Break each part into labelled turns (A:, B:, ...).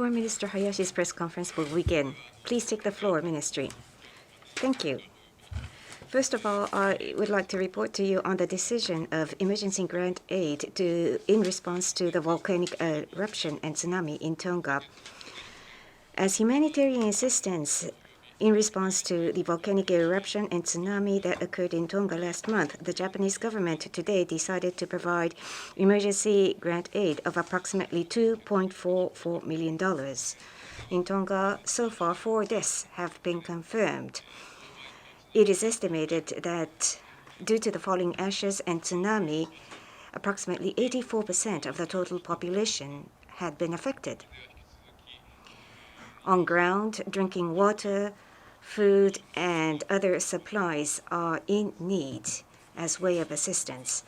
A: Foreign Minister Hayashi's press conference will begin. Please take the floor, Ministry. Thank you. First of all, I would like to report to you on the decision of emergency grant aid in response to the volcanic eruption and tsunami in Tonga. As humanitarian assistance in response to the volcanic eruption and tsunami that occurred in Tonga last month, the Japanese government today decided to provide emergency grant aid of approximately $2.44 million. In Tonga, so far 4 deaths have been confirmed. It is estimated that due to the falling ashes and tsunami, approximately 84% of the total population had been affected. On ground, drinking water, food, and other supplies are in need as way of assistance.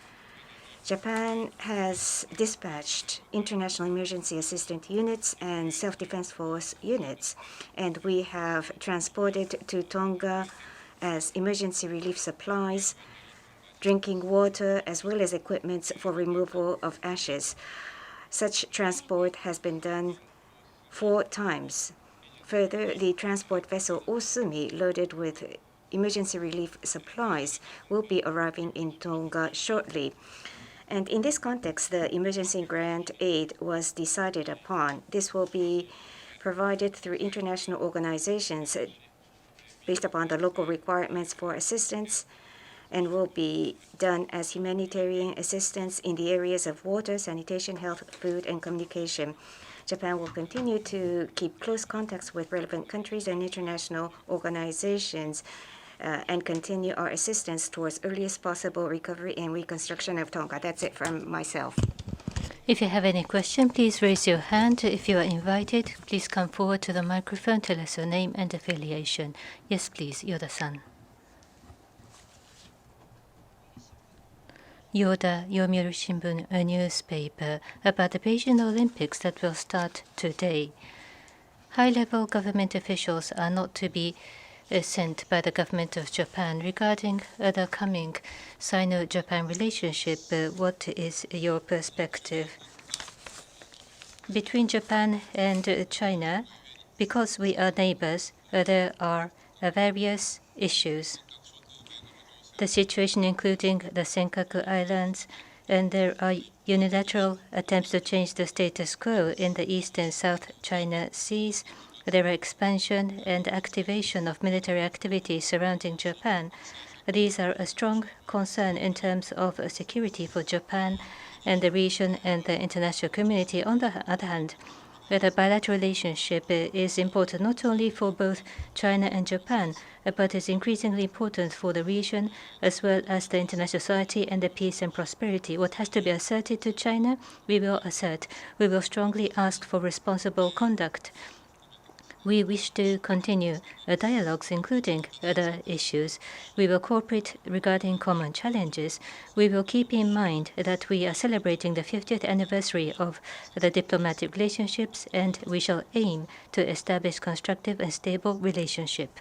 A: Japan has dispatched international emergency assistance units and self-defense force units, and we have transported to Tonga as emergency relief supplies, drinking water, as well as equipment for removal of ashes. Such transport has been done 4 times. Further, the transport vessel Osumi, loaded with emergency relief supplies, will be arriving in Tonga shortly. And in this context, the emergency grant aid was decided upon. This will be provided through international organizations based upon the local requirements for assistance, and will be done as humanitarian assistance in the areas of water, sanitation, health, food, and communication. Japan will continue to keep close contacts with relevant countries and international organizations and continue our assistance towards earliest possible recovery and reconstruction of Tonga. That's it from myself.
B: If you have any question, please raise your hand. If you are invited, please come forward to the microphone, tell us your name and affiliation. Yes, please, Yoda-san. Yoda, Yomiuri Shimbun, a newspaper about the Beijing Olympics that will start today. High-level government officials are not to be sent by the government of Japan regarding the coming Sino-Japan relationship. What is your perspective? Between Japan and China, because we are neighbors, there are various issues. The situation including the Senkaku Islands, and there are unilateral attempts to change the status quo in the East and South China Seas. There are expansion and activation of military activities surrounding Japan. These are a strong concern in terms of security for Japan and the region and the international community. On the other hand, the bilateral relationship is important not only for both China and Japan, but is increasingly important for the region as well as the international society and the peace and prosperity. What has to be asserted to China, we will assert. We will strongly ask for responsible conduct. We wish to continue dialogues, including other issues. We will cooperate regarding common challenges. We will keep in mind that we are celebrating the 50th anniversary of the diplomatic relationships, and we shall aim to establish constructive and stable relationship.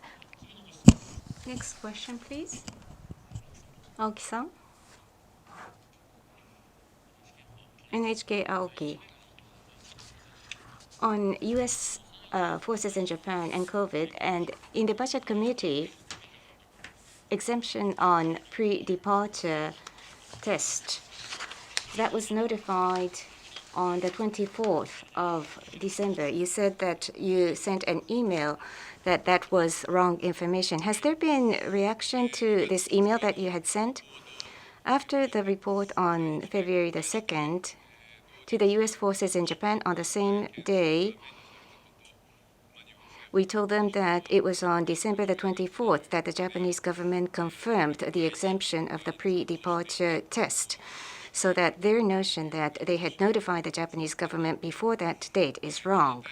A: Next question, please. Aoki-san. NHK Aoki. On U.S. forces in Japan and COVID, and in the budget committee, exemption on pre-departure test, that was notified on the 24th of December. You said that you sent an email that was wrong information. Has there been reaction to this email that you had sent? After the report on February the 2nd to the U.S. forces in Japan on the same day, we told them that it was on December the 24th that the Japanese government confirmed the exemption of the pre-departure test, so that their notion that they had notified the Japanese government before that date is wrong.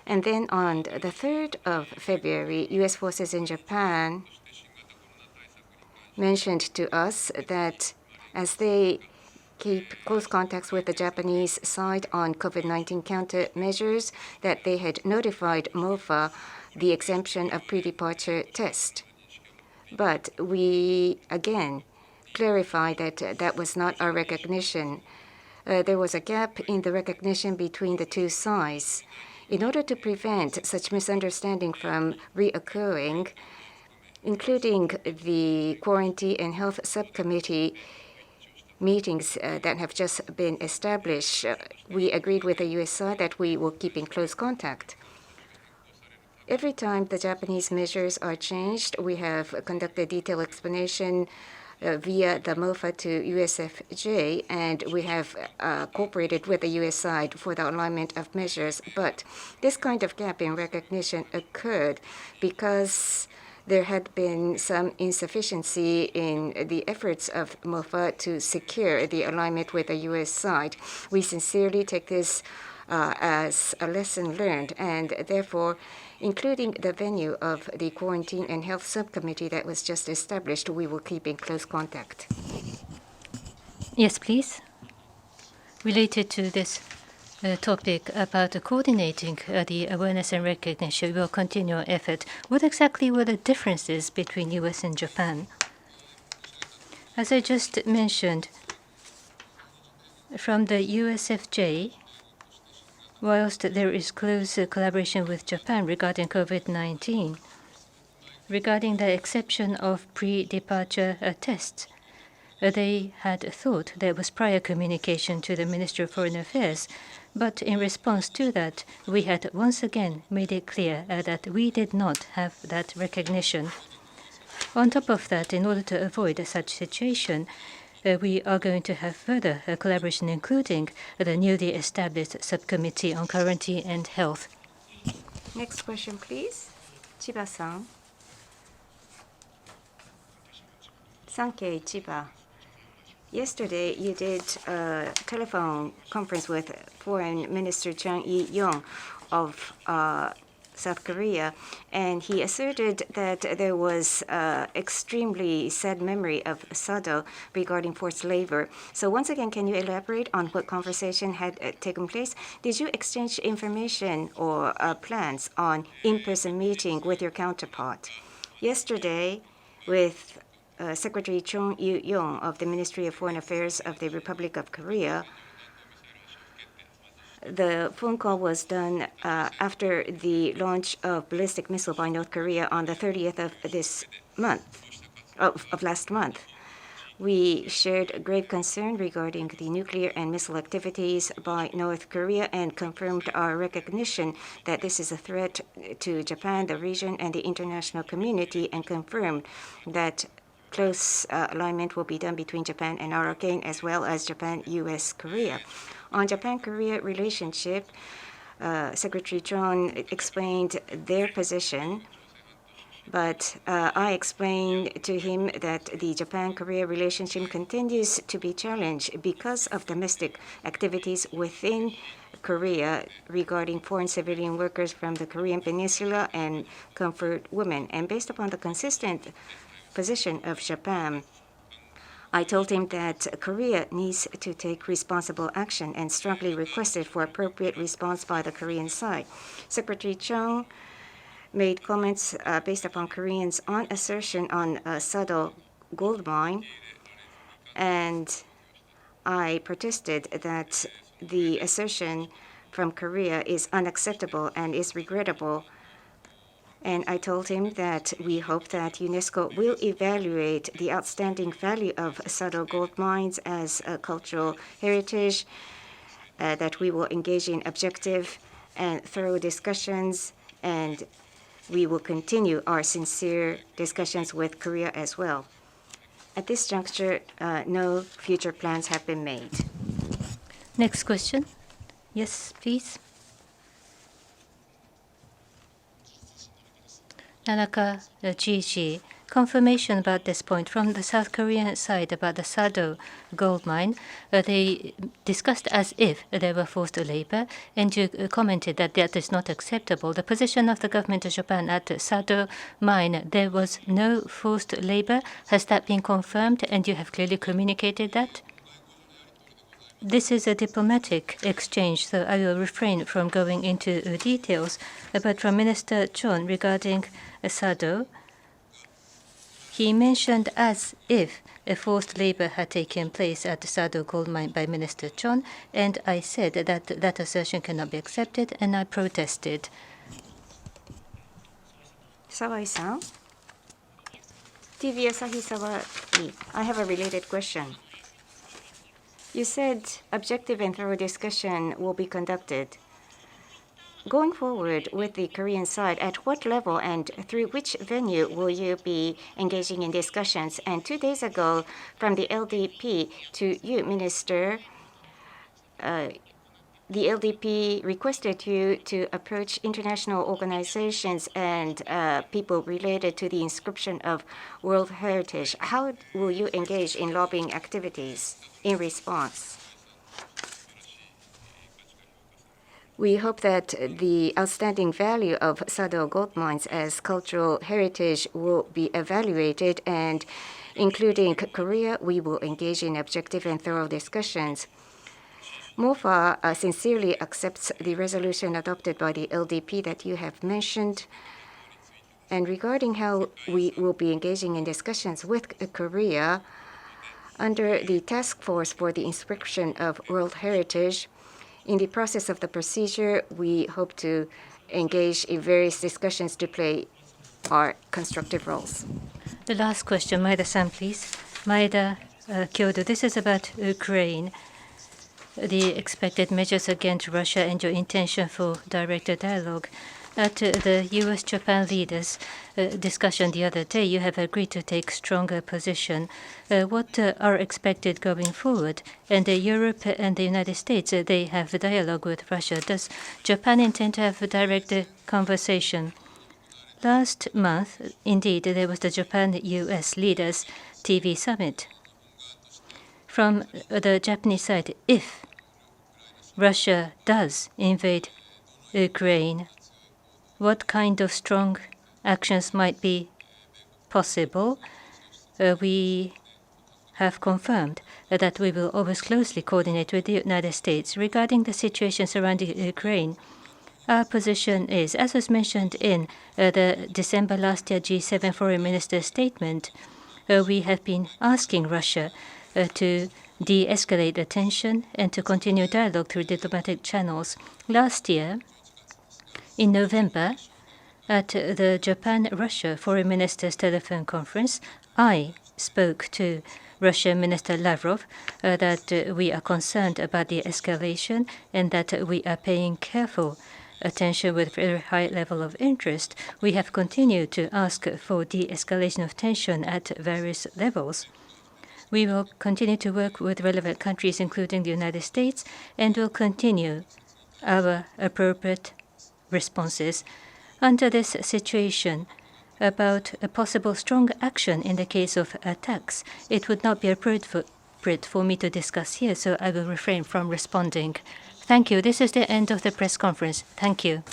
A: And then on the 3rd of February, U.S. forces in Japan mentioned to us that as they keep close contacts with the Japanese side on COVID-19 countermeasures, that they had notified MOFA the exemption of pre-departure test. But we again clarify that that was not our recognition. There was a gap in the recognition between the two sides. In order to prevent such misunderstanding from reoccurring, including the Quarantine and Health Subcommittee meetings that have just been established, we agreed with the U.S. side that we will keep in close contact. Every time the Japanese measures are changed, we have conducted detailed explanation via the MOFA to USFJ, and we have cooperated with the U.S. side for the alignment of measures. But this kind of gap in recognition occurred because there had been some insufficiency in the efforts of MOFA to secure the alignment with the U.S. side. We sincerely take this as a lesson learned, and therefore, including the venue of the Quarantine and Health Subcommittee that was just established, we will keep in close contact.
B: Yes, please. Related to this topic about coordinating the awareness and recognition, we will continue our effort. What exactly were the differences between US and Japan? As I just mentioned, from the USFJ, whilst there is close collaboration with Japan regarding COVID-19, regarding the exception of pre-departure tests, they had thought there was prior communication to the Ministry of Foreign Affairs, but in response to that, we had once again made it clear that we did not have that recognition. On top of that, in order to avoid such situation, we are going to have further collaboration, including the newly established subcommittee on quarantine and health.
A: Next question, please. Chiba-san. Sankei Chiba. Yesterday, you did a telephone conference with Foreign Minister Chang Yi-yong of South Korea, and he asserted that there was extremely sad memory of Sado regarding forced labor. So once again, can you elaborate on what conversation had taken place? Did you exchange information or plans on in-person meeting with your counterpart? Yesterday, with Secretary Chung Yu-yong of the Ministry of Foreign Affairs of the Republic of Korea, the phone call was done after the launch of ballistic missile by North Korea on the 30th of this month, of last month. We shared grave concern regarding the nuclear and missile activities by North Korea and confirmed our recognition that this is a threat to Japan, the region, and the international community, and confirmed that close alignment will be done between Japan and ROK, as well as Japan, US, Korea. On Japan-Korea relationship, Secretary Chon explained their position, but I explained to him that the Japan-Korea relationship continues to be challenged because of domestic activities within Korea regarding foreign civilian workers from the Korean Peninsula and comfort women. And based upon the consistent position of Japan, I told him that Korea needs to take responsible action and strongly requested for appropriate response by the Korean side. Secretary Chung made comments based upon Koreans' own assertion on Sado gold mine, and I protested that the assertion from Korea is unacceptable and is regrettable. And I told him that we hope that UNESCO will evaluate the outstanding value of Sado gold mines as a cultural heritage, that we will engage in objective and thorough discussions, and we will continue our sincere discussions with Korea as well. At this juncture, no future plans have been made.
B: Next question. Yes, please. Nanaka GG, confirmation about this point from the South Korean side about the Sado gold mine. They discussed as if there were forced labor, and you commented that that is not acceptable. The position of the government of Japan at the Sado mine, there was no forced labor. Has that been confirmed, and you have clearly communicated that? This is a diplomatic exchange, so I will refrain from going into details. But from Minister Chon regarding Sado, he mentioned as if a forced labor had taken place at the Sado gold mine by Minister Chon, and I said that that assertion cannot be accepted, and I protested.
A: Sawai-san, TV Asahi Sawai, I have a related question. You said objective and thorough discussion will be conducted. Going forward with the Korean side, at what level and through which venue will you be engaging in discussions? And 2 days ago, from the LDP to you, Minister, the LDP requested you to approach international organizations and people related to the inscription of World Heritage. How will you engage in lobbying activities in response? We hope that the outstanding value of Sado gold mines as cultural heritage will be evaluated, and including Korea, we will engage in objective and thorough discussions. MOFA sincerely accepts the resolution adopted by the LDP that you have mentioned. And regarding how we will be engaging in discussions with Korea, under the task force for the inscription of World Heritage, in the process of the procedure, we hope to engage in various discussions to play our constructive roles.
B: The last question, Maeda-san, please. Maeda Kyodo, this is about Ukraine. The expected measures against Russia and your intention for direct dialogue. At the US-Japan leaders' discussion the other day, you have agreed to take stronger position. What are expected going forward? And Europe and the United States, they have a dialogue with Russia. Does Japan intend to have a direct conversation? Last month, indeed, there was the Japan-US leaders' TV summit. From the Japanese side, if Russia does invade Ukraine, what kind of strong actions might be possible? We have confirmed that we will always closely coordinate with the United States. Regarding the situation surrounding Ukraine, our position is, as was mentioned in the December last year G7 Foreign Minister statement, we have been asking Russia to de-escalate the tension and to continue dialogue through diplomatic channels. Last year, in November, at the Japan-Russia Foreign Ministers telephone conference, I spoke to Russian Minister Lavrov that we are concerned about the escalation and that we are paying careful attention with very high level of interest. We have continued to ask for de-escalation of tension at various levels. We will continue to work with relevant countries, including the United States, and will continue our appropriate responses. Under this situation, about a possible strong action in the case of attacks, it would not be appropriate for me to discuss here, so I will refrain from responding. Thank you. This is the end of the press conference. Thank you.